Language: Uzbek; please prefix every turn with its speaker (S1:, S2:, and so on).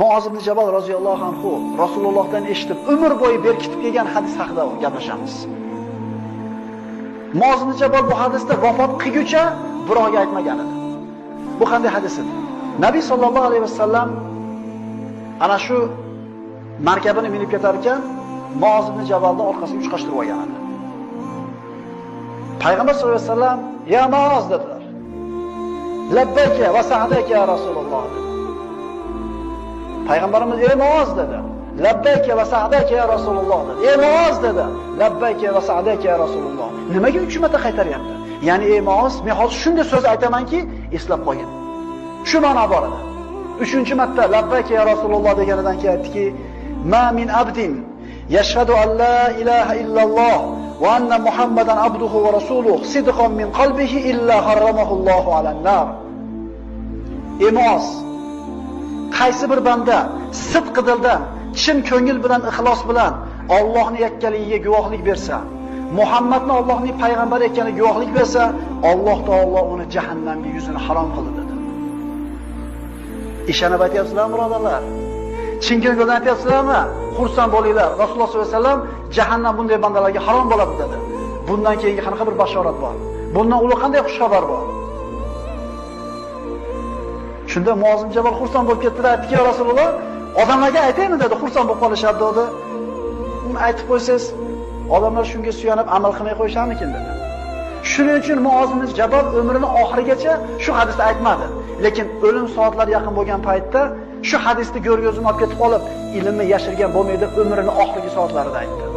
S1: Muoz ibn Jabal roziyallohu anhu Rasulullohdan eshitib, umr bo'yi berkitib kelgan hadis haqida gaplashamiz. Muoz ibn Jabal bu hadisda vafot qilguncha birovga aytmagan edi. Bu qanday hadis edi? Nabiy sallallohu alayhi vasallam ana shu markabini minib ketar ekan, Muoz ibn Jabalning orqasiga uchqashtirib olgan edi. Payg'ambar sollallohu alayhi vasallam, "Ya Muoz" dedilar. "Labbayka va sa'daka ya Rasululloh." Payg'ambarimiz "Ey Muoz" dedi. "Labbayka va sa'daka ya Rasululloh" dedi. "Ey Muoz" dedi. "Labbayka va sa'daka ya Rasululloh." Nimaga 3 marta qaytaryapti? Ya'ni ey Muoz, men hozir shunday so'z aytamanki, eslab qo'ying. Shu ma'no bor edi. 3-marta labbayka ya Rasululloh deganidan keyin aytdiki, "Ma min abdin yashhadu an la ilaha illalloh va anna Muhammadan abduhu va rasuluhu sidqan min qalbihi illa harramahu Allohu alan nar." Ey Muoz, qaysi bir banda sidq dildan, chin ko'ngil bilan, ixlos bilan Allohning yakkaligiga guvohlik bersa, Muhammadni Allohning payg'ambari ekaniga guvohlik bersa, Alloh taolo uni jahannamga yuzini harom qildi dedi. Ishonib aytyapsizlarmi, birodarlar? Chin ko'ngildan aytyapsizlarmi? Xursand bo'linglar. Rasululloh sollallohu alayhi vasallam jahannam bunday bandalarga harom bo'ladi dedi. Bundan keyingi qanaqa bir bashorat bor? Bundan ulug' qanday xush xabar bor? Shunda Muoz ibn Jabal xursand bo'lib ketdi, aytdiki, "Ya Rasululloh, odamlarga aytaymi?" dedi. "Xursand bo'lib qolishadi" dedi. Uni aytib qo'ysangiz, odamlar shunga suyanib amal qilmay qo'yisharmikin dedi. Shuning uchun Muoz ibn Jabal umrining oxirigacha shu hadisni aytmadi. Lekin o'lim soatlari yaqin bo'lgan paytda shu hadisni ko'rgazib olib ketib qolib, ilmni yashirgan bo'lmaydi, umrining oxirgi soatlarida aytdi.